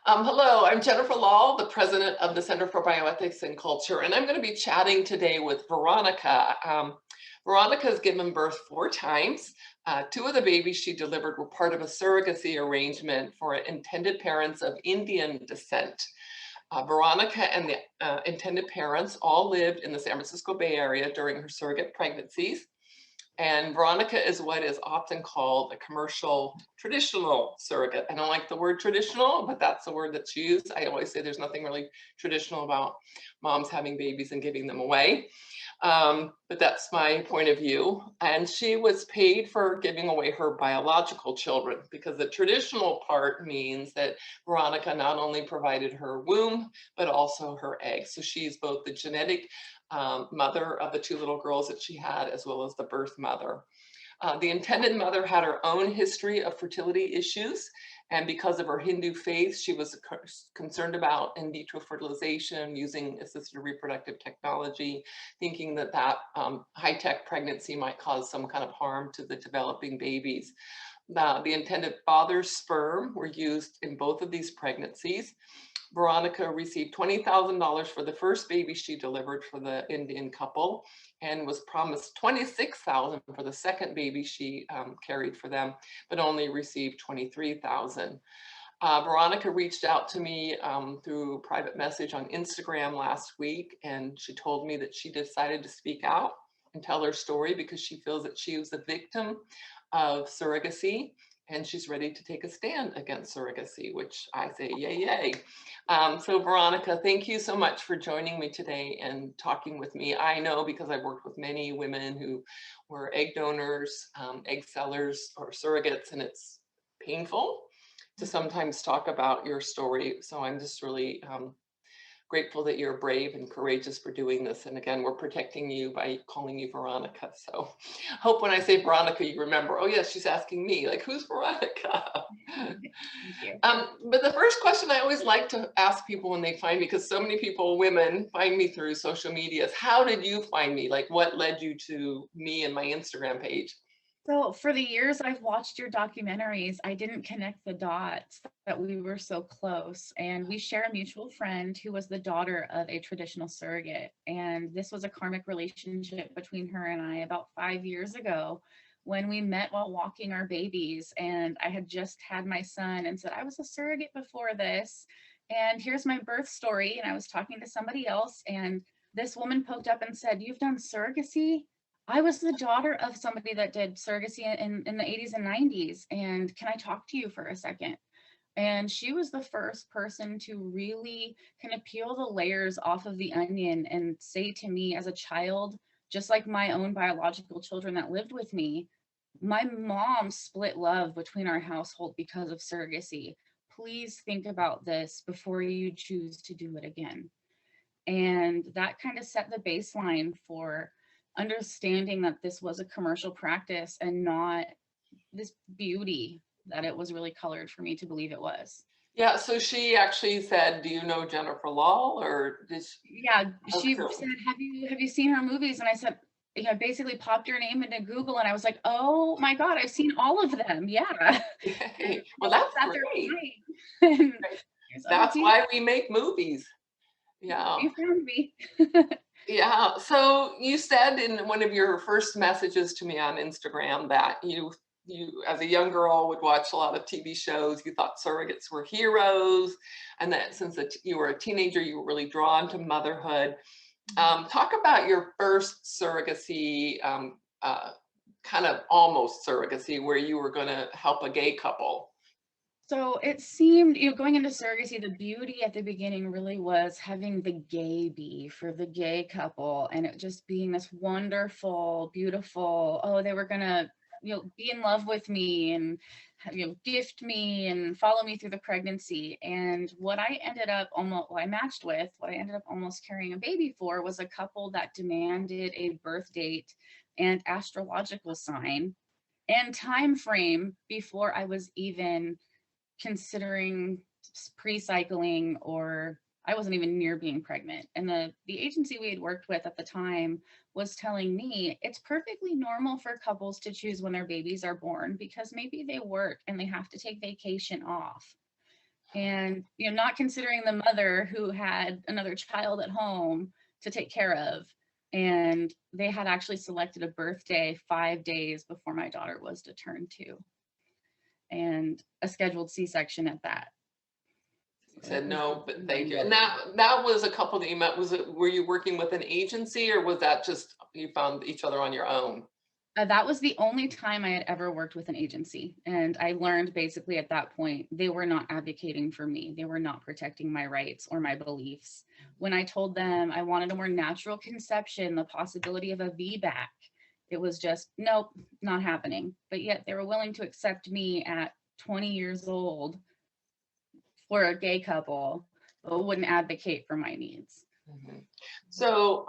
Hello, I'm Jennifer Lahl, the president of the Center for Bioethics and Culture, and I'm going to be chatting today with Veronica. Veronica has given birth 4 times. Two of the babies she delivered were part of a surrogacy arrangement for intended parents of Indian descent. Veronica and the intended parents all lived in the San Francisco Bay Area during her surrogate pregnancies. And Veronica is what is often called a commercial traditional surrogate. I don't like the word traditional, but that's the word that's used. I always say there's nothing really traditional about moms having babies and giving them away. But that's my point of view. And she was paid for giving away her biological children because the traditional part means that Veronica not only provided her womb, but also her eggs. So she's both the genetic mother of the 2 little girls that she had, as well as the birth mother. The intended mother had her own history of fertility issues, and because of her Hindu faith, she was concerned about in vitro fertilization using assisted reproductive technology, thinking that high-tech pregnancy might cause some kind of harm to the developing babies. The intended father's sperm were used in both of these pregnancies. Veronica received $20,000 for the first baby she delivered for the Indian couple and was promised $26,000 for the second baby she carried for them, but only received $23,000. Veronica reached out to me through private message on Instagram last week, and she told me that she decided to speak out and tell her story because she feels that she was a victim of surrogacy and she's ready to take a stand against surrogacy, which I say yay, yay. So Veronica, thank you so much for joining me today and talking with me. I know because I've worked with many women who were egg donors, egg sellers, or surrogates, and it's painful to sometimes talk about your story. So I'm just really grateful that you're brave and courageous for doing this. And again, we're protecting you by calling you Veronica. So hope when I say Veronica, you remember, oh yes, she's asking me, like, who's Veronica? Thank you. But the first question I always like to ask people when they find me, because so many people, women, find me through social media, is how did you find me? Like, what led you to me and my Instagram page? So for the years I've watched your documentaries, I didn't connect the dots that we were so close. And we share a mutual friend who was the daughter of a traditional surrogate. And this was a karmic relationship between her and I about 5 years ago when we met while walking our babies. And I had just had my son and said, I was a surrogate before this. And here's my birth story. And I was talking to somebody else, and this woman poked up and said, "You've done surrogacy?" I was the daughter of somebody that did surrogacy in the 80s and 90s. And can I talk to you for a second? And she was the first person to really kind of peel the layers off of the onion and say to me as a child, just like my own biological children that lived with me, my mom split love between our household because of surrogacy. Please think about this before you choose to do it again. And that kind of set the baseline for understanding that this was a commercial practice and not this beauty that it was really colored for me to believe it was. Yeah, so she actually said, do you know Jennifer Lahl, or did she? Yeah, she Okay. said, have you seen her movies? And I said, I basically popped your name into Google and I was like, oh my God, I've seen all of them. Yeah. And Yay. Well, I that's sat there great. crying. And Right. there's other That's people. why we make movies. Yeah. You found me. Yeah. So you said in one of your first messages to me on Instagram that you as a young girl would watch a lot of TV shows. You thought surrogates were heroes, and that since you were a teenager, you were really drawn to motherhood. Talk about your first surrogacy, kind of almost surrogacy, where you were going to help a gay couple. So it seemed, going into surrogacy, the beauty at the beginning really was having the gay bee for the gay couple, and it just being this wonderful, beautiful, oh, they were gonna, be in love with me and, gift me and follow me through the pregnancy. And what I ended up I matched with, what I ended up almost carrying a baby for was a couple that demanded a birth date and astrological sign and time frame before I was even considering pre-cycling, or I wasn't even near being pregnant. And the agency we had worked with at the time was telling me it's perfectly normal for couples to choose when their babies are born because maybe they work and they have to take vacation off. And, not considering the mother who had another child at home to take care of. And they had actually selected a birthday 5 days before my daughter was to turn 2, and a scheduled C-section at that. You So it said was no, but thank you. And that was a couple that you met. Were you working with an agency, or was that just you found each other on your own? That was the only time I had ever worked with an agency. And I learned basically at that point, they were not advocating for me. They were not protecting my rights or my beliefs. When I told them I wanted a more natural conception, the possibility of a VBAC, it was just, nope, not happening. But yet they were willing to accept me at 20 years old for a gay couple, but wouldn't advocate for my needs. Mhm. So,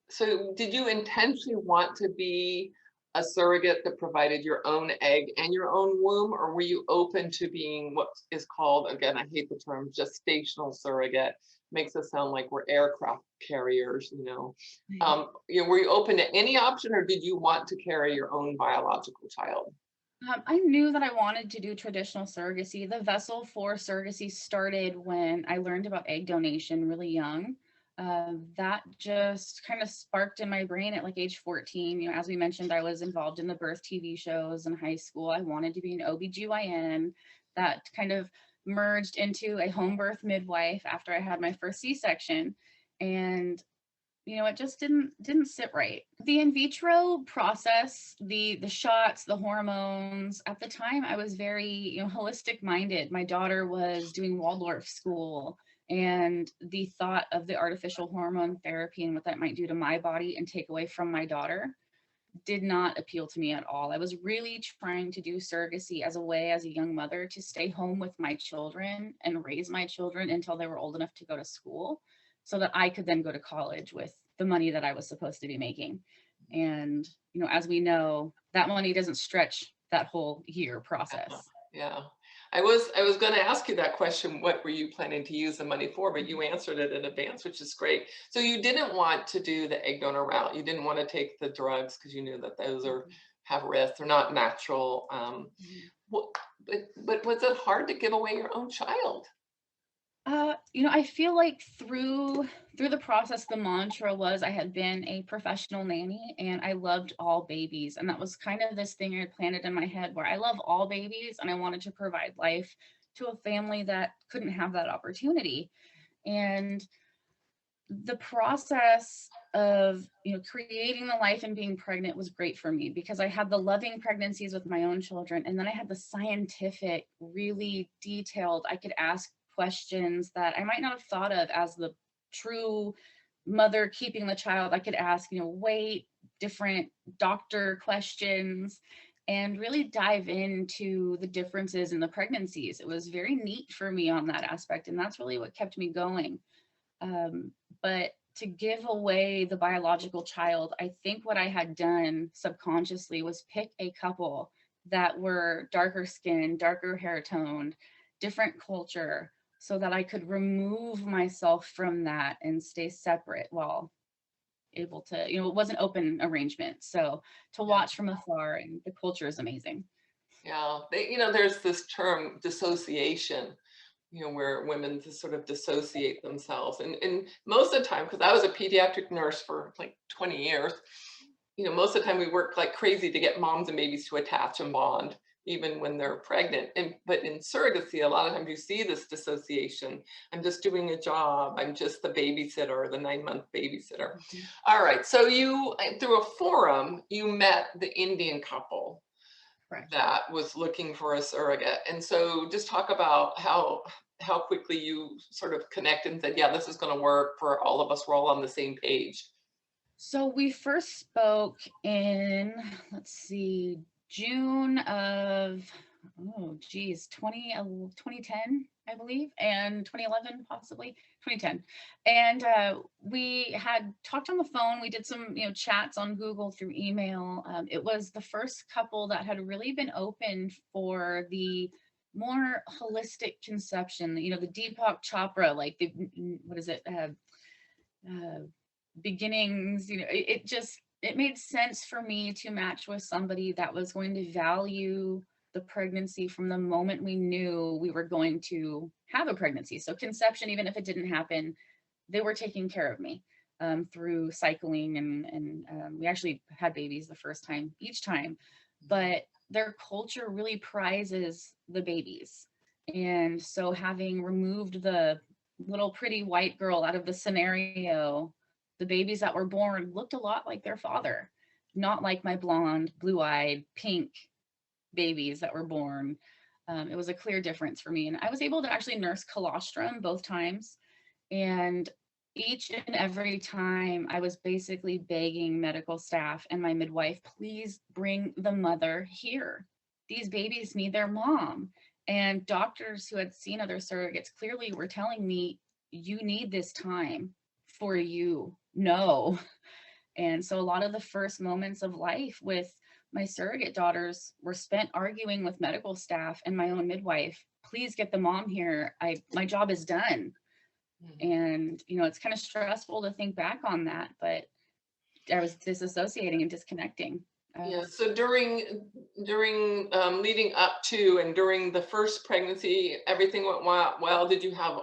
so did you intentionally want to be a surrogate that provided your own egg and your own womb, or were you open to being what is called, again, I hate the term, gestational surrogate? Makes us sound like we're aircraft carriers, you know. Were you open to any option, or did you want to carry your own biological child? I knew that I wanted to do traditional surrogacy. The vessel for surrogacy started when I learned about egg donation really young. That just kind of sparked in my brain at like age 14. As we mentioned, I was involved in the birth TV shows in high school. I wanted to be an OBGYN. That kind of merged into a home birth midwife after I had my first C-section. And it just didn't sit right. The in vitro process, the shots, the hormones, at the time I was very, holistic minded. My daughter was doing Waldorf school, and the thought of the artificial hormone therapy and what that might do to my body and take away from my daughter did not appeal to me at all. I was really trying to do surrogacy as a way, as a young mother, to stay home with my children and raise my children until they were old enough to go to school, so that I could then go to college with the money that I was supposed to be making. And, as we know, that money doesn't stretch that whole year process. Yeah. I was going to ask you that question, what were you planning to use the money for, but you Mhm. answered it in advance, which is great. So you didn't want to do the egg donor route. You didn't want to take the drugs because you knew that those are have risks. They're not natural. Mhm. What, but was it hard to give away your own child? I feel like through the process, the mantra was I had been a professional nanny and I loved all babies. And that was kind of this thing I had planted in my head where I love all babies and I wanted to provide life to a family that couldn't have that opportunity. And the process of creating the life and being pregnant was great for me because I had the loving pregnancies with my own children, and then I had the scientific, really detailed, I could ask questions that I might not have thought of as the true mother keeping the child. I could ask weight, different doctor questions, and really dive into the differences in the pregnancies. It was very neat for me on that aspect, and that's really what kept me going. um, but to give away the biological child, I think what I had done subconsciously was pick a couple that were darker skin, darker hair toned, different culture, so that I could remove myself from that and stay separate while able to, it was an open arrangement. So to Yeah. watch from afar, and the culture is amazing. Yeah. There's this term dissociation, where women just sort of dissociate themselves. And most of the time, because I was a pediatric nurse for like 20 years, most of the time we work like crazy to get moms and babies to attach and bond, even when they're pregnant. But in surrogacy, a lot of times you see this dissociation. I'm just doing a job. I'm just the babysitter, the 9-month babysitter. Mhm. All right. So you, through a forum, you met the Indian couple Correct. that was looking for a surrogate. And so just talk about how quickly you sort of connected and said, yeah, this is going to work for all of us. We're all on the same page. So we first spoke in, let's see, June of, oh geez, 2010, I believe, and 2011, possibly 2010. And we had talked on the phone. We did some, chats on Google through email. It was the first couple that had really been open for the more holistic conception, the Deepak Chopra, like the, what is it? Uh, Beginnings, it just, it made sense for me to match with somebody that was going to value the pregnancy from the moment we knew we were going to have a pregnancy. So conception, even if it didn't happen, they were taking care of me through cycling, and we actually had babies the first time, each time. But their culture really prizes the babies. And so having removed the little pretty white girl out of the scenario, the babies that were born looked a lot like their father, not like my blonde, blue-eyed, pink babies that were born. It was a clear difference for me. And I was able to actually nurse colostrum both times. And each and every time I was basically begging medical staff and my midwife, please bring the mother here. These babies need their mom. And doctors who had seen other surrogates clearly were telling me, you need this time for you. No. And so a lot of the first moments of life with my surrogate daughters were spent arguing with medical staff and my own midwife, please get the mom here. My job is done. And, you know, it's kind of stressful to think back on that, but I was disassociating and disconnecting. Yeah. So during leading up to and during the first pregnancy, everything went well. Did you have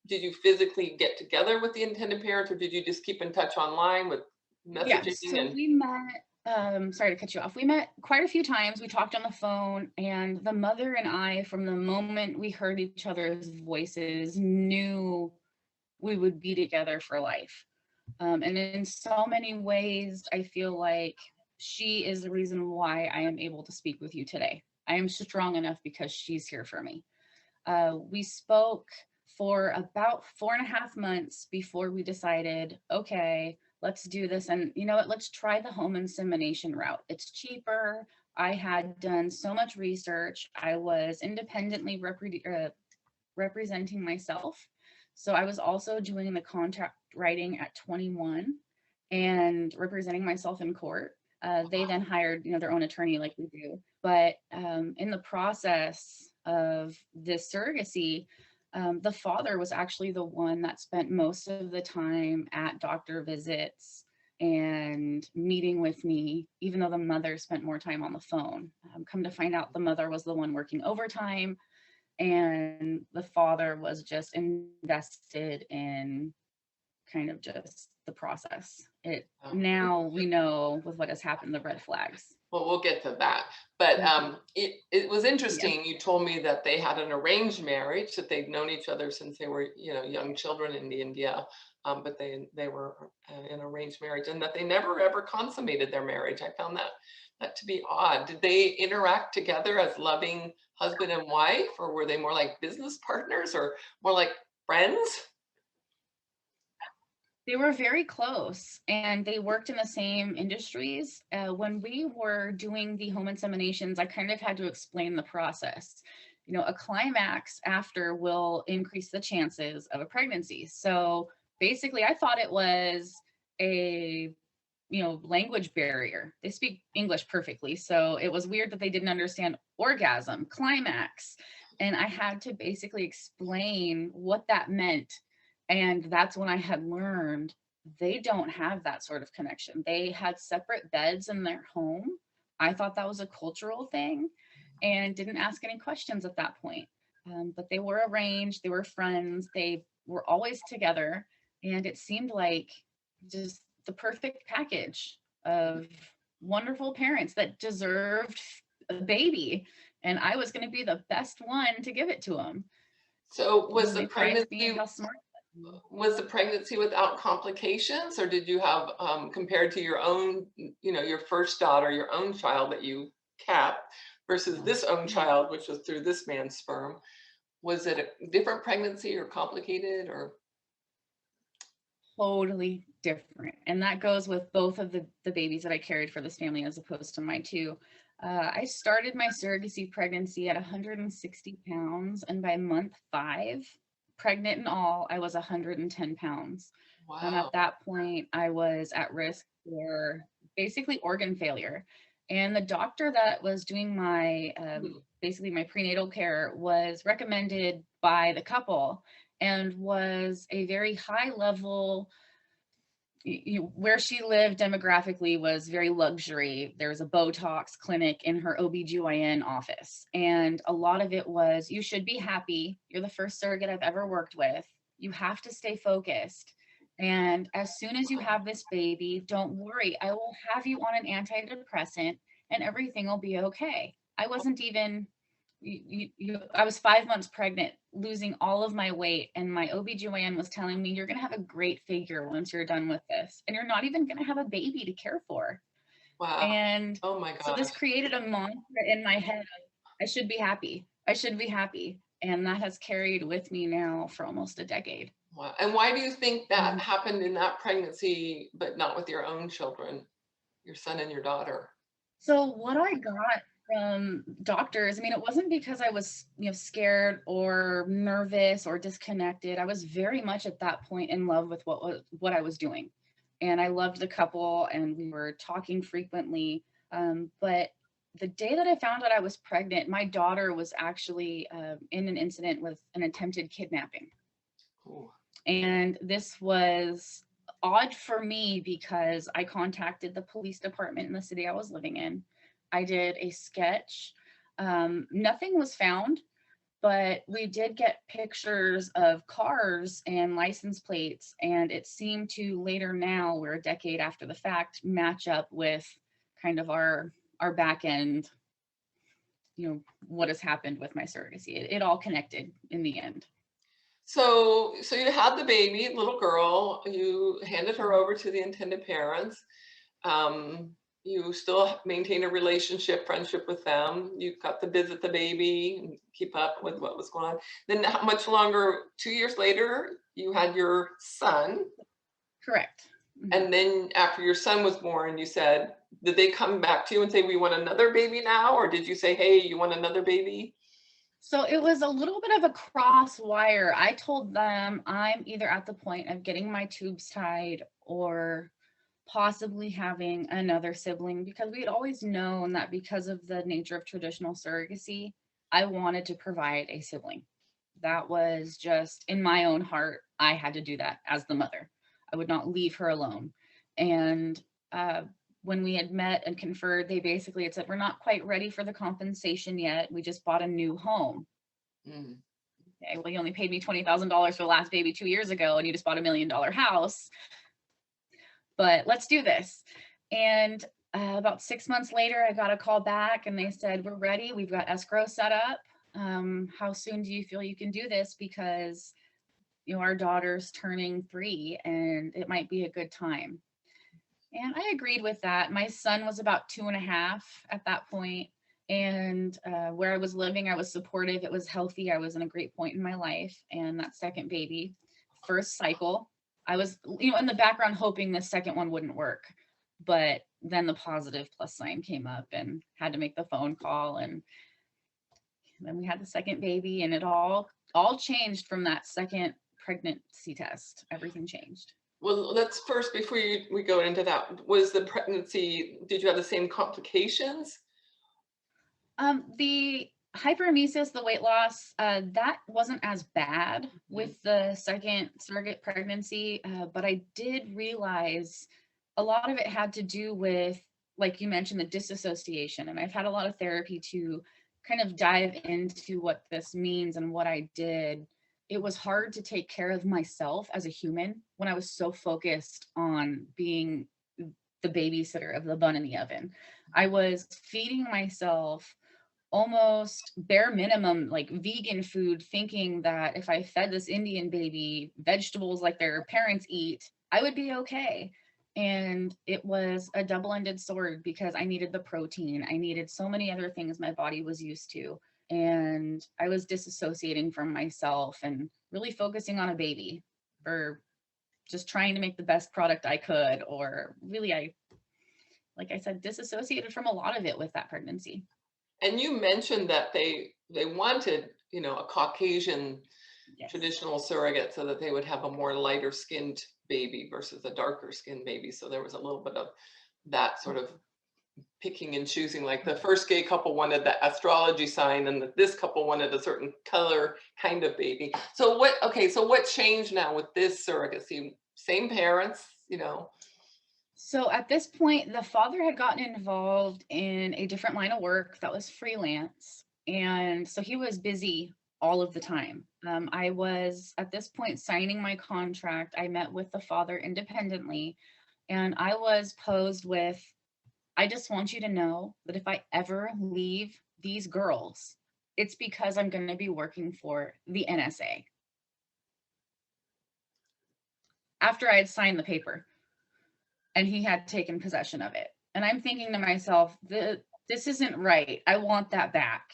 did you physically get together with the intended parents, or did you just keep in touch online with messaging? Yes. So we met, sorry to cut you off. We met quite a few times. We talked on the phone, and the mother and I, from the moment we heard each other's voices, knew we would be together for life. And in so many ways, I feel like she is the reason why I am able to speak with you today. I am strong enough because she's here for me. We spoke for about 4.5 months before we decided, okay, let's do this. And you know what, let's try the home insemination route. It's cheaper. I had done so much research. I was independently representing myself. So I was also doing the contract writing at 21 and representing myself in court. They then hired, you know, their own attorney like we do. But in the process of this surrogacy, the father was actually the one that spent most of the time at doctor visits and meeting with me, even though the mother spent more time on the phone. Come to find out, the mother was the one working overtime, and the father was just invested in kind of just the process. Now we know with what has happened, the red flags. Well, we'll get to that. But it was Yeah. interesting. You told me that they had an arranged marriage, that they'd known each other since they were, you know, young children in India. But they were in arranged marriage, and that they never ever consummated their marriage. I found that to be odd. Did they interact together as loving husband and wife, or were they more like business partners, or more like friends? They were very close, and they worked in the same industries. When we were doing the home inseminations, I kind of had to explain the process. You know, a climax after will increase the chances of a pregnancy. So basically, I thought it was a, you know, language barrier. They speak English perfectly, so it was weird that they didn't understand orgasm, climax, and I had to basically explain what that meant. And that's when I had learned they don't have that sort of connection. They had separate beds in their home. I thought that was a cultural thing and didn't ask any questions at that point. But they were arranged, they were friends, they were always together. And it seemed like just the perfect package of wonderful parents that deserved a baby. And I was going to be the best one to give it to them. So They prized me and how smart. was the pregnancy without complications, or did you have, compared to your own, you know, your first daughter, your own child that you kept versus this own child, which was through this man's sperm, was it a different pregnancy or complicated, or? Totally different. And that goes with both of the babies that I carried for this family as opposed to my two. I started my surrogacy pregnancy at 160 pounds, and by month 5, pregnant and all, I was 110 pounds. Wow. At that point, I was at risk for basically organ failure. And the doctor that was doing my basically my prenatal care was recommended by the couple and was a very high level where she lived demographically was very luxury. There was a Botox clinic in her OBGYN office. And a lot of it was, you should be happy. You're the first surrogate I've ever worked with. You have to stay focused. And as soon as you have this baby, don't worry. I will have you on an antidepressant and everything will be okay. I wasn't even I was 5 months pregnant, losing all of my weight. And my OBGYN was telling me, you're going to have a great figure once you're done with this. And you're not even going to have a baby to care for. Wow. And Oh my so this gosh. created a mantra in my head. I should be happy. I should be happy. And that has carried with me now for almost a decade. Wow. And why do you think that Mhm. happened in that pregnancy, but not with your own children, your son and your daughter? So what I got from doctors, I mean, it wasn't because I was, scared or nervous or disconnected. I was very much at that point in love with what I was doing. And I loved the couple and we were talking frequently. But the day that I found out I was pregnant, my daughter was actually in an incident with an attempted kidnapping. Ooh. And this was odd for me because I contacted the police department in the city I was living in. I did a sketch. Nothing was found, but we did get pictures of cars and license plates. And it seemed to later now, we're a decade after the fact, match up with kind of our back end, what has happened with my surrogacy. It all connected in the end. So you had the baby, little girl, you handed her over to the intended parents. Um, you still maintain a relationship, friendship with them. You got to visit the baby and keep up with what was going on. Then how much longer, 2 years later, you had your son. Correct. Mhm. And then after your son was born, you said, did they come back to you and say, we want another baby now? Or did you say, hey, you want another baby? So it was a little bit of a cross wire. I told them I'm either at the point of getting my tubes tied or possibly having another sibling because we had always known that because of the nature of traditional surrogacy, I wanted to provide a sibling. That was just in my own heart. I had to do that as the mother. I would not leave her alone. And uh, when we had met and conferred, they basically had said, we're not quite ready for the compensation yet. We just bought a new home. Mm. Okay, well, you only paid me $20,000 for the last baby 2 years ago, and you just bought $1 million house. But let's do this. And about 6 months later, I got a call back and they said, we're ready. We've got escrow set up. How soon do you feel you can do this? Because, our daughter's turning 3 and it might be a good time. And I agreed with that. My son was about 2.5 at that point. And where I was living, I was supportive. It was healthy. I was in a great point in my life. And that second baby, first cycle, I was, in the background hoping the second one wouldn't work. But then the positive plus sign came up and had to make the phone call. And then we had the second baby and it all changed from that second pregnancy test. Everything changed. Well, let's first, before we go into that, was the pregnancy, did you have the same complications? The hyperemesis, the weight loss, that wasn't as bad with the second surrogate pregnancy, but I did realize a lot of it had to do with, like you mentioned, the disassociation. And I've had a lot of therapy to kind of dive into what this means and what I did. It was hard to take care of myself as a human when I was so focused on being the babysitter of the bun in the oven. I was feeding myself almost bare minimum, like vegan food, thinking that if I fed this Indian baby vegetables like their parents eat, I would be okay. And it was a double-ended sword because I needed the protein. I needed so many other things my body was used to. And I was disassociating from myself and really focusing on a baby or just trying to make the best product I could. Or really, like I said, disassociated from a lot of it with that pregnancy. And you mentioned that they wanted, a Caucasian Yes. traditional surrogate so that they would have a more lighter skinned baby versus a darker skinned baby. So there was a little bit of that sort of picking and choosing. Like the first gay couple wanted the astrology sign, and this couple wanted a certain color kind of baby. So what changed now with this surrogacy? Same parents, you know? So at this point, the father had gotten involved in a different line of work that was freelance. And so he was busy all of the time. I was at this point signing my contract. I met with the father independently, and I was posed with, I just want you to know that if I ever leave these girls, it's because I'm going to be working for the NSA after I had signed the paper and he had taken possession of it. And I'm thinking to myself, this isn't right. I want that back.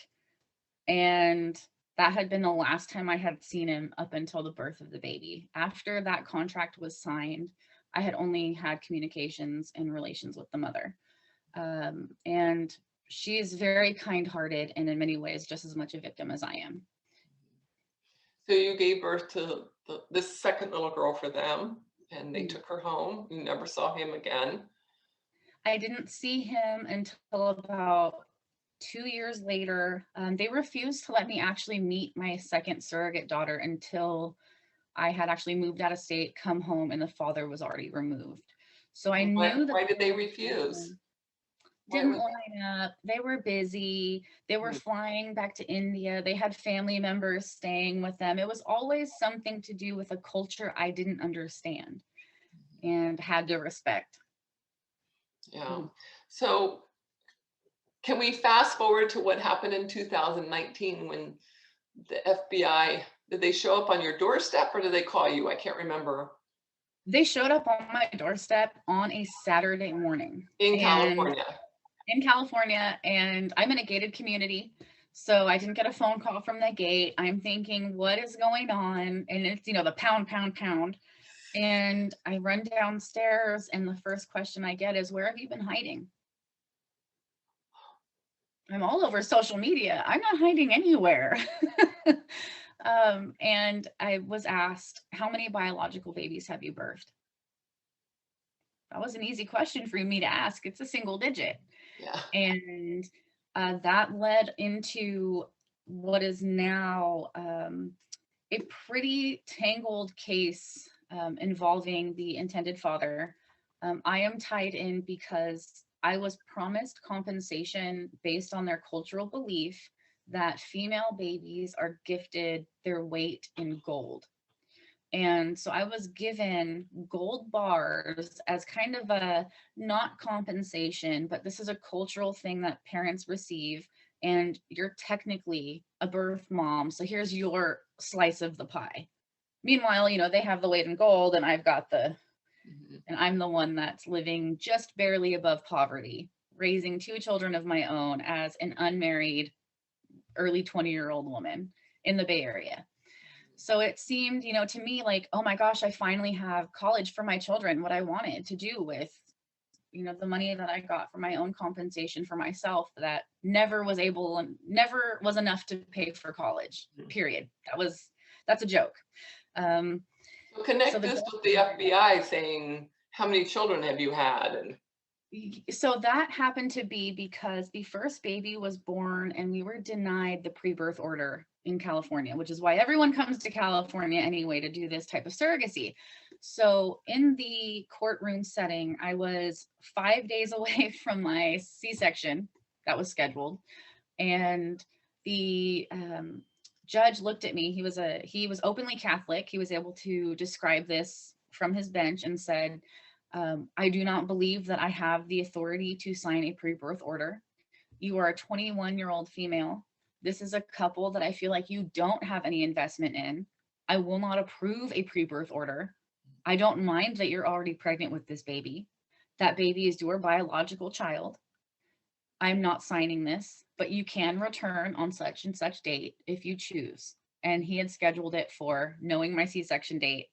And that had been the last time I had seen him up until the birth of the baby. After that contract was signed, I had only had communications and relations with the mother. And she is very kind-hearted and in many ways just as much a victim as I am. So you gave birth to this second little girl for them, and they Mm. took her home. You never saw him again. I didn't see him until about 2 years later. They refused to let me actually meet my second surrogate daughter until I had actually moved out of state, come home, and the father was already removed. So I Why, knew that why did they refuse? Why didn't would line up. They were busy. They were they? flying back to India. They had family members staying with them. It was always something to do with a culture I didn't understand and had to respect. Yeah. Mhm. So can we fast forward to what happened in 2019 when the FBI, did they show up on your doorstep or did they call you? I can't remember. They showed up on my doorstep on a Saturday morning In and California. in California, and I'm in a gated community. So I didn't get a phone call from the gate. I'm thinking, what is going on? And it's, the pound, pound, pound. And I run downstairs, and the first question I get is, where have you been hiding? I'm all over social media. I'm not hiding anywhere. And I was asked, how many biological babies have you birthed? That was an easy question for me to ask. It's a single digit. Yeah. And that led into what is now a pretty tangled case involving the intended father. I am tied in because I was promised compensation based on their cultural belief that female babies are gifted their weight in gold. And so I was given gold bars as kind of a not compensation, but this is a cultural thing that parents receive. And you're technically a birth mom. So here's your slice of the pie. Meanwhile, they have the weight in gold, and Mhm. and I'm the one that's living just barely above poverty, raising two children of my own as an unmarried, early 20-year-old woman in the Bay Area. So it seemed, to me like, oh my gosh, I finally have college for my children, what I wanted to do with, the money that I got for my own compensation for myself that never was able and never was enough to pay for college, period. That's a joke. So So connect the this with the FBI saying, how many children have you had? And so that happened to be because the first baby was born and we were denied the pre-birth order in California, which is why everyone comes to California anyway to do this type of surrogacy. So in the courtroom setting, I was 5 days away from my C-section that was scheduled, and the judge looked at me. He was openly Catholic. He was able to describe this from his bench and said, I do not believe that I have the authority to sign a pre-birth order. You are a 21-year-old female. This is a couple that I feel like you don't have any investment in. I will not approve a pre-birth order. I don't mind that you're already pregnant with this baby. That baby is your biological child. I'm not signing this, but you can return on such and such date if you choose. And he had scheduled it for, knowing my C-section date,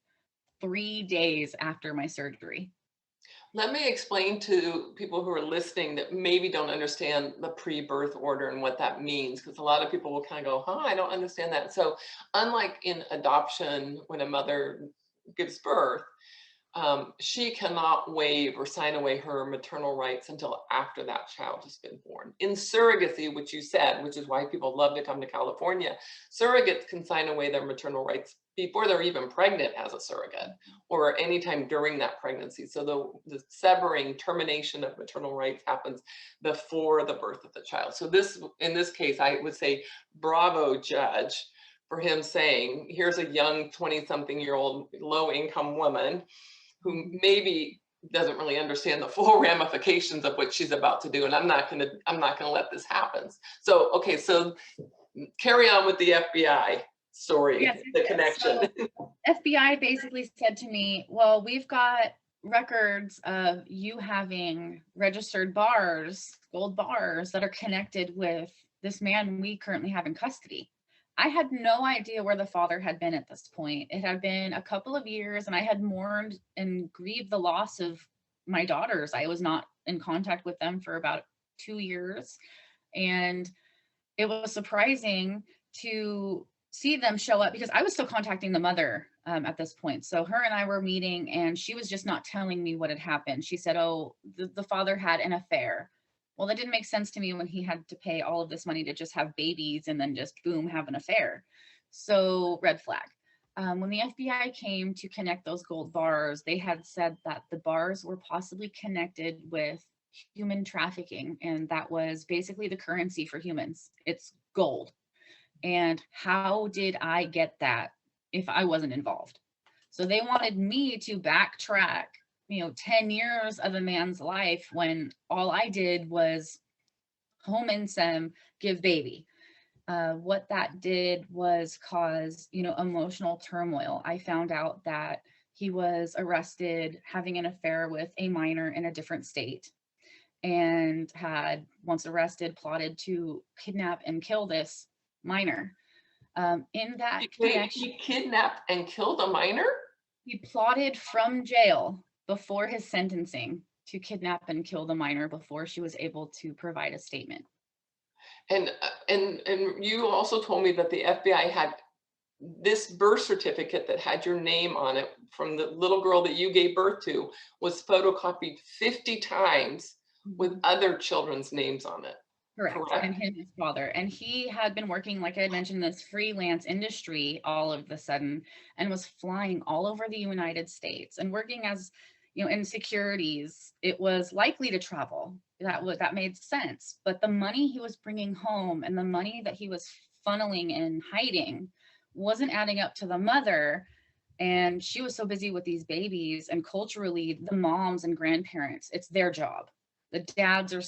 3 days after my surgery. let me explain to people who are listening that maybe don't understand the pre-birth order and what that means, because a lot of people will kind of go, I don't understand that. So unlike in adoption, when a mother gives birth, she cannot waive or sign away her maternal rights until after that child has been born. In surrogacy, which you said, which is why people love to come to California, surrogates can sign away their maternal rights before they're even pregnant as a surrogate, or anytime during that pregnancy. So the severing, termination of maternal rights happens before the birth of the child. So this, in this case, I would say, bravo, judge, for him saying, here's a young 20-something-year-old low-income woman who maybe doesn't really understand the full ramifications of what she's about to do, and I'm not gonna let this happen. So okay, so carry on with the FBI story, Yes, the yes. connection. So FBI basically said to me, well, we've got records of you having registered bars, gold bars that are connected with this man we currently have in custody. I had no idea where the father had been at this point. It had been a couple of years, and I had mourned and grieved the loss of my daughters. I was not in contact with them for about 2 years. And it was surprising to see them show up because I was still contacting the mother at this point. So her and I were meeting, and she was just not telling me what had happened. She said, oh, the father had an affair. Well, that didn't make sense to me when he had to pay all of this money to just have babies and then just boom, have an affair. So red flag. When the FBI came to connect those gold bars, they had said that the bars were possibly connected with human trafficking, and that was basically the currency for humans. It's gold. And how did I get that if I wasn't involved? So they wanted me to backtrack, 10 years of a man's life when all I did was home income, give baby. What that did was cause, emotional turmoil. I found out that he was arrested having an affair with a minor in a different state, and had, once arrested, plotted to kidnap and kill this minor. In that connection, He kidnapped and killed a minor? he plotted from jail before his sentencing to kidnap and kill the minor before she was able to provide a statement. And you also told me that the FBI had this birth certificate that had your name on it from the little girl that you gave birth to was photocopied 50 times with other children's names on it. Correct. And his father. And he had been working, like I had mentioned, this freelance industry all of the sudden, and was flying all over the United States and working as, in securities. It was likely to travel. That made sense. But the money he was bringing home and the money that he was funneling and hiding wasn't adding up to the mother. And she was so busy with these babies, and culturally, the moms and grandparents, it's their job. The dads are,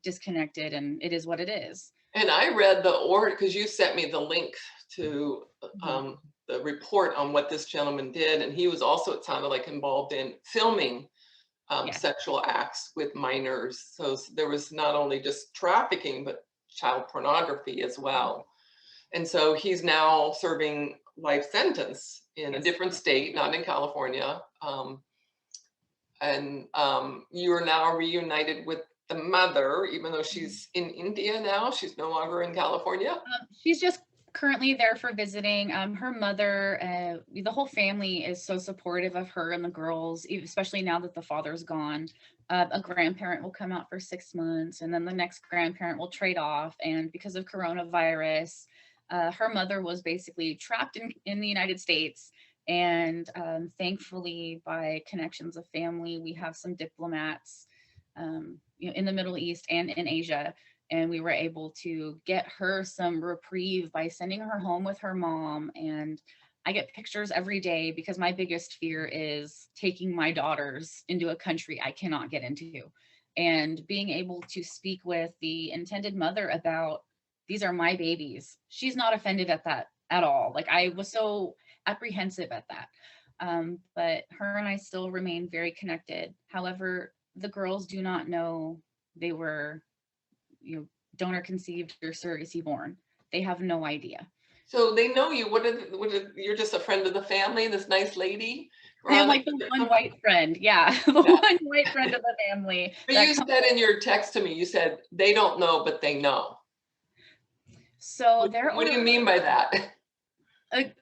disconnected, and it is what it is. And I read the order because you sent me the link to the report on what this gentleman did. And he was also, it sounded like, involved in filming sexual acts with minors. So there was not only just trafficking, but child pornography as well. And so he's now serving life sentence in a different state, not in California. And you are now reunited with the mother, even though she's in India now. She's no longer in California. She's just currently there for visiting. Her mother, the whole family is so supportive of her and the girls, especially now that the father's gone. A grandparent will come out for 6 months, and then the next grandparent will trade off. And because of coronavirus, her mother was basically trapped in the United States. And thankfully, by connections of family, we have some diplomats in the Middle East and in Asia. And we were able to get her some reprieve by sending her home with her mom. And I get pictures every day because my biggest fear is taking my daughters into a country I cannot get into. And being able to speak with the intended mother about, these are my babies. She's not offended at that at all. Like, I was so apprehensive at that. But her and I still remain very connected. However, the girls do not know they were, donor conceived or surrogacy born. They have no idea. So they know you. You're just a friend of the family, this nice lady? I am like the one white friend. Yeah, the one white friend of the family. But you said in your text to me, you said, they don't know, but they know. So what do you mean by that?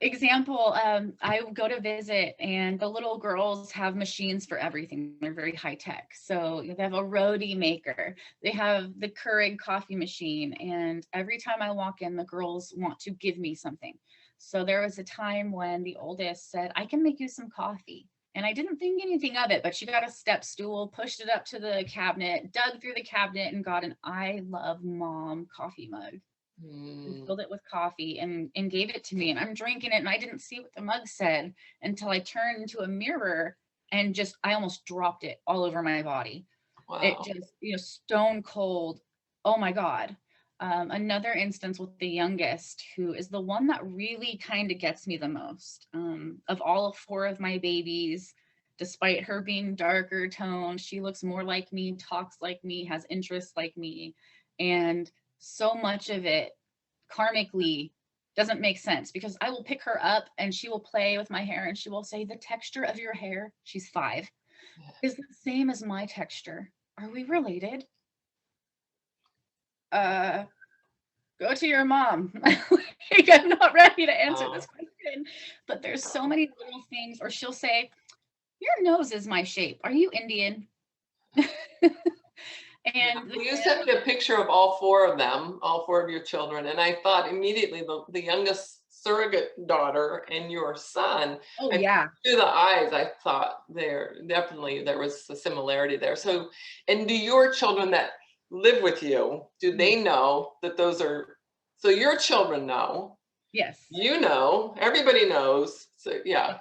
Example, I go to visit, and the little girls have machines for everything. They're very high tech. So they have a roti maker. They have the Keurig coffee machine. And every time I walk in, the girls want to give me something. So there was a time when the oldest said, I can make you some coffee. And I didn't think anything of it, but she got a step stool, pushed it up to the cabinet, dug through the cabinet, and got an I love mom coffee mug and Mm, filled it with coffee and gave it to me. And I'm drinking it, and I didn't see what the mug said until I turned into a mirror and just, I almost dropped it all over my body. It wow. just, stone cold. Oh my God. Another instance with the youngest, who is the one that really kind of gets me the most. Of all four of my babies, despite her being darker toned, she looks more like me, talks like me, has interests like me. And so much of it karmically doesn't make sense, because I will pick her up and she will play with my hair and she will say, the texture of your hair, she's 5, is the same as my texture. Are we related? Uh, Go to your mom. Like, I'm not ready to answer this Wow. question. But there's so many little things. Or she'll say, your nose is my shape. Are you Indian? Yeah, And well, you sent me a picture of all four of them, all four of your children, and I thought immediately the youngest surrogate daughter and your son, oh I yeah. through the eyes, I thought there was a similarity there. So, and do your children that live with you, do Mhm. they know that those are, so your children know, Yes. you know, everybody knows. So yeah,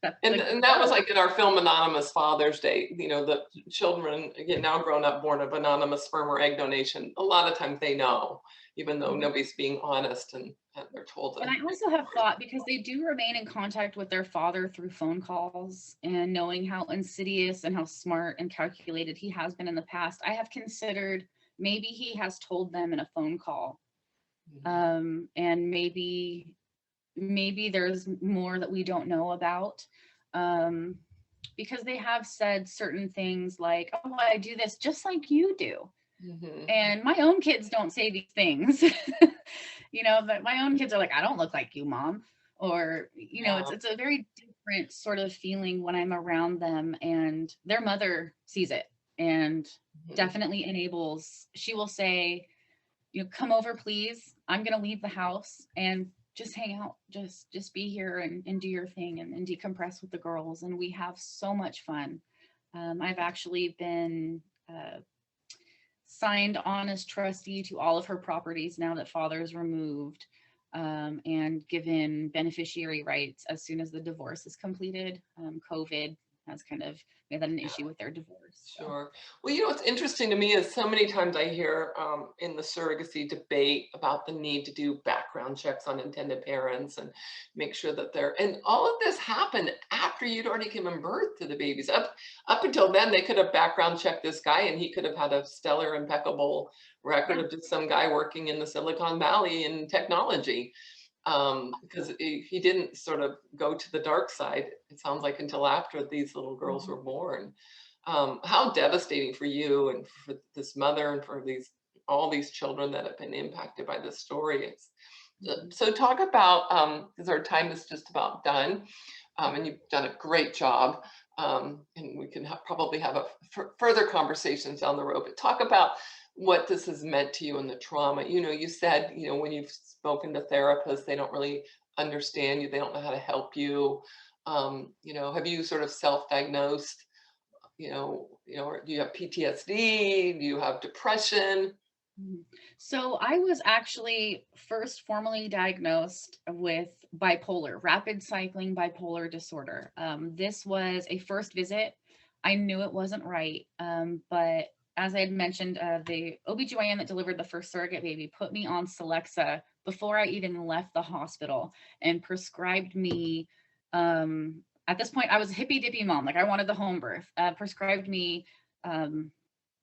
That's and the and that was goal. like in our film Anonymous Father's Day, the children get now grown up born of anonymous sperm or egg donation. A lot of times they know, even though Mhm. nobody's being honest and they're told And to. I also have thought, because they do remain in contact with their father through phone calls, and knowing how insidious and how smart and calculated he has been in the past, I have considered maybe he has told them in a phone call. Mhm. And maybe there's more that we don't know about. Um, because they have said certain things like, oh, I do this just like you do. Mhm. And my own kids don't say these things. But my own kids are like, I don't look like you, mom. Or, Yeah. it's a very different sort of feeling when I'm around them, and their mother sees it and Mhm. definitely enables. She will say, come over, please. I'm gonna leave the house and just hang out. Just be here and do your thing, and decompress with the girls. And we have so much fun. I've actually been signed on as trustee to all of her properties now that father is removed, and given beneficiary rights as soon as the divorce is completed. COVID has kind of made that an issue with their divorce. So. Sure. Well, what's interesting to me is so many times I hear in the surrogacy debate about the need to do background checks on intended parents and make sure that and all of this happened after you'd already given birth to the babies. Up until then, they could have background checked this guy and he could have had a stellar, impeccable record Yeah. of just some guy working in the Silicon Valley in technology. Because he didn't sort of go to the dark side, it sounds like, until after these little girls Mhm. were born. How devastating for you and for this mother and for all these children that have been impacted by this story. Mhm. So talk about, because our time is just about done, and you've done a great job, and we can probably have further conversations down the road, but talk about what this has meant to you and the trauma. You said, when you've spoken to therapists, they don't really understand you, they don't know how to help you. Have you sort of self-diagnosed? Or do you have PTSD? Do you have depression? Mhm. So I was actually first formally diagnosed with rapid cycling bipolar disorder. This was a first visit. I knew it wasn't right. But as I had mentioned, the OBGYN that delivered the first surrogate baby put me on Celexa before I even left the hospital, and prescribed me. At this point, I was a hippy dippy mom. Like, I wanted the home birth. Prescribed me um,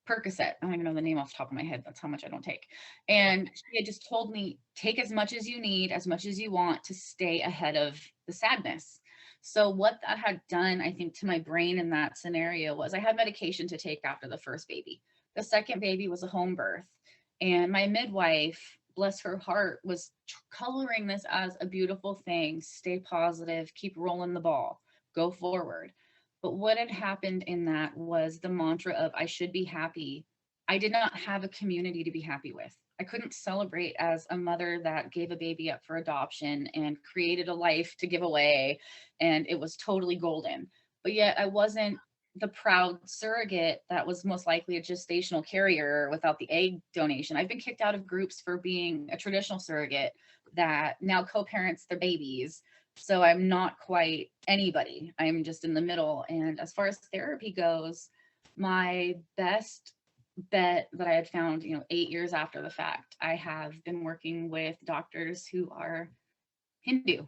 Percocet. I don't even know the name off the top of my head. That's how much I don't take. And she had just told me, take as much as you need, as much as you want, to stay ahead of the sadness. So what that had done, I think, to my brain in that scenario was, I had medication to take after the first baby. The second baby was a home birth. And my midwife, bless her heart, was coloring this as a beautiful thing. Stay positive, keep rolling the ball, go forward. But what had happened in that was the mantra of, I should be happy. I did not have a community to be happy with. I couldn't celebrate as a mother that gave a baby up for adoption and created a life to give away, and it was totally golden. But yet I wasn't the proud surrogate that was most likely a gestational carrier without the egg donation. I've been kicked out of groups for being a traditional surrogate that now co-parents their babies. So I'm not quite anybody. I'm just in the middle. And as far as therapy goes, my best bet that I had found, 8 years after the fact, I have been working with doctors who are Hindu,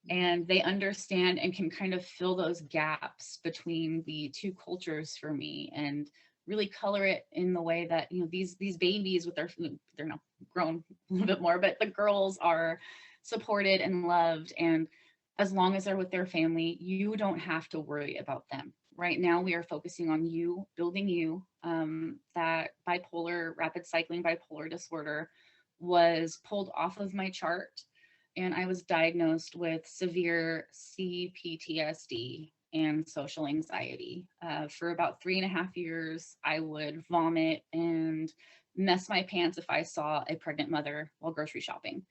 and they understand and can kind of fill those gaps between the two cultures for me, and really color it in the way that, these babies with they're now grown a little bit more, but the girls are supported and loved. And as long as they're with their family, you don't have to worry about them. Right now, we are focusing on you, building you. That rapid cycling bipolar disorder was pulled off of my chart, and I was diagnosed with severe CPTSD and social anxiety. For about 3.5 years, I would vomit and mess my pants if I saw a pregnant mother while grocery shopping.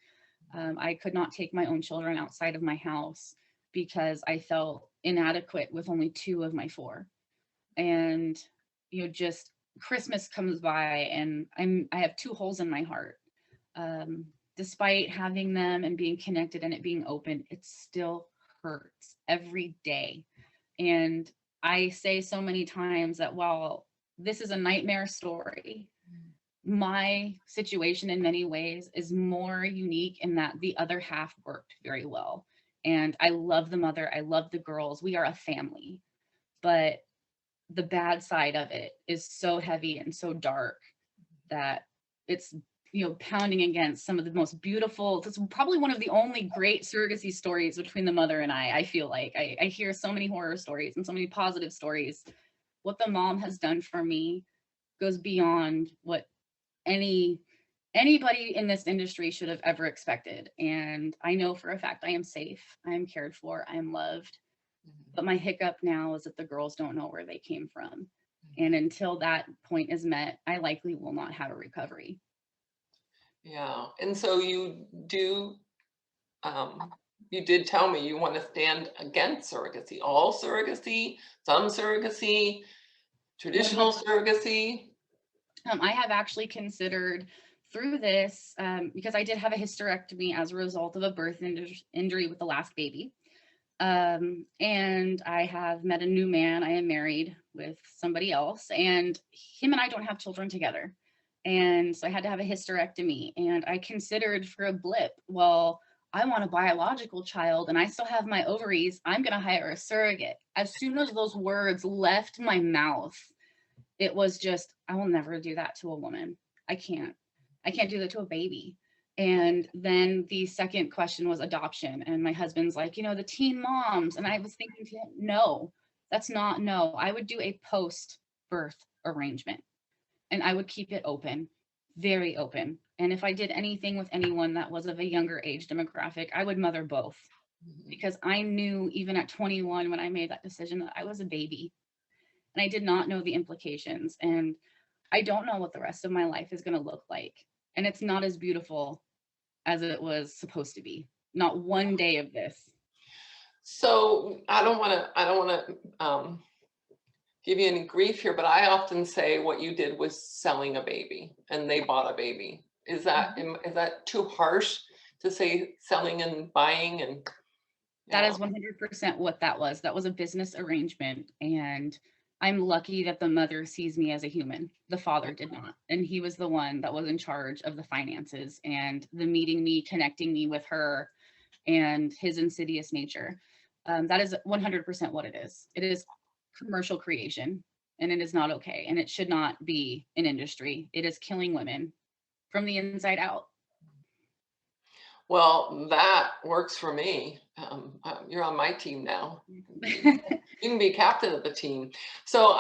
I could not take my own children outside of my house because I felt inadequate with only two of my four. And, just Christmas comes by and I have two holes in my heart. Despite having them and being connected and it being open, it still hurts every day. And I say so many times that while this is a nightmare story, my situation in many ways is more unique in that the other half worked very well. And I love the mother, I love the girls, we are a family. But the bad side of it is so heavy and so dark that it's, pounding against some of the most beautiful, it's probably one of the only great surrogacy stories between the mother and I feel like. I hear so many horror stories and so many positive stories. What the mom has done for me goes beyond what anybody in this industry should have ever expected. And I know for a fact I am safe, I am cared for, I am loved. But my hiccup now is that the girls don't know where they came from. And until that point is met, I likely will not have a recovery. Yeah. And so you did tell me you want to stand against surrogacy, all surrogacy, some surrogacy, traditional surrogacy. I have actually considered through this, because I did have a hysterectomy as a result of a birth injury with the last baby. And I have met a new man. I am married with somebody else, and him and I don't have children together. And so I had to have a hysterectomy, and I considered for a blip, well, I want a biological child and I still have my ovaries. I'm going to hire a surrogate. As soon as those words left my mouth, it was just, I will never do that to a woman. I can't do that to a baby. And then the second question was adoption. And my husband's like, the teen moms. And I was thinking to him, no, that's not, no. I would do a post-birth arrangement and I would keep it open, very open. And if I did anything with anyone that was of a younger age demographic, I would mother both, because I knew even at 21 when I made that decision that I was a baby and I did not know the implications. And I don't know what the rest of my life is going to look like. And it's not as beautiful as it was supposed to be. Not one day of this. So I don't want to give you any grief here, but I often say what you did was selling a baby and they bought a baby. Is that too harsh to say selling and buying? And that is 100% what that was. That was a business arrangement. And I'm lucky that the mother sees me as a human. The father did not. And he was the one that was in charge of the finances and the meeting me, connecting me with her, and his insidious nature. That is 100% what it is. It is commercial creation, and it is not okay. And it should not be an industry. It is killing women from the inside out. Well, that works for me. You're on my team now. You can be captain of the team. So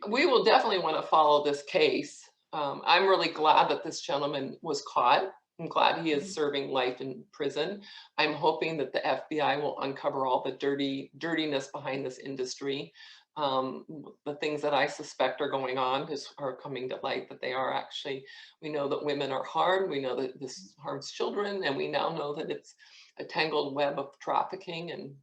we will definitely want to follow this case. I'm really glad that this gentleman was caught. I'm glad he is serving life in prison. I'm hoping that the FBI will uncover all the dirtiness behind this industry. the things that I suspect are going on are coming to light, that they are actually, we know that women are harmed, we know that this harms children, and we now know that it's a tangled web of trafficking and,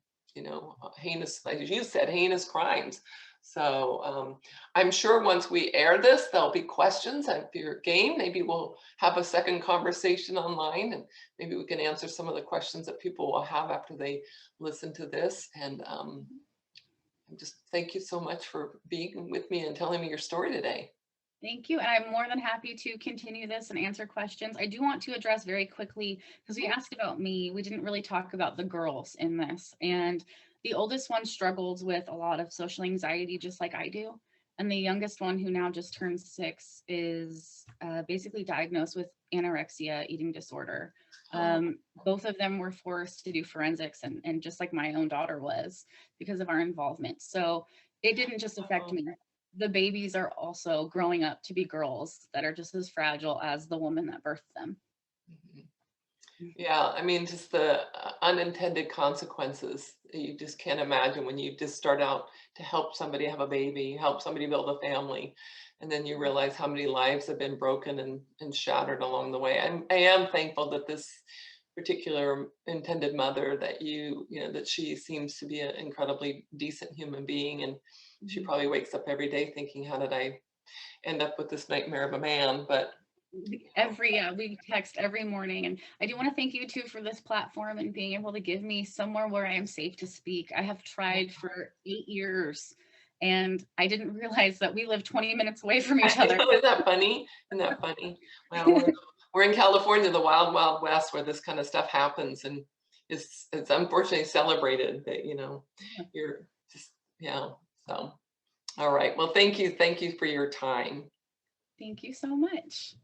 heinous, as you said, heinous crimes. So I'm sure once we air this, there'll be questions. And if you're game, maybe we'll have a second conversation online, and maybe we can answer some of the questions that people will have after they listen to this. And just thank you so much for being with me and telling me your story today. Thank you. And I'm more than happy to continue this and answer questions. I do want to address very quickly, because we asked about me, we didn't really talk about the girls in this. And the oldest one struggles with a lot of social anxiety, just like I do. And the youngest one, who now just turned 6, is basically diagnosed with anorexia eating disorder. Both of them were forced to do forensics, and just like my own daughter was, because of our involvement. So it didn't just affect me. The babies are also growing up to be girls that are just as fragile as the woman that birthed them. Mhm. Yeah, I mean, just the unintended consequences that you just can't imagine when you just start out to help somebody have a baby, help somebody build a family, and then you realize how many lives have been broken and shattered along the way. I am thankful that this particular intended mother, that that she seems to be an incredibly decent human being, and she probably wakes up every day thinking, how did I end up with this nightmare of a man? But We text every morning, and I do want to thank you too for this platform and being able to give me somewhere where I am safe to speak. I have tried for 8 years, and I didn't realize that we live 20 minutes away from each I other. know, isn't that funny? Isn't that funny? Well, we're in California, the wild, wild west, where this kind of stuff happens, and it's unfortunately celebrated that, you're just, yeah. So, all right. Well, thank you. Thank you for your time. Thank you so much.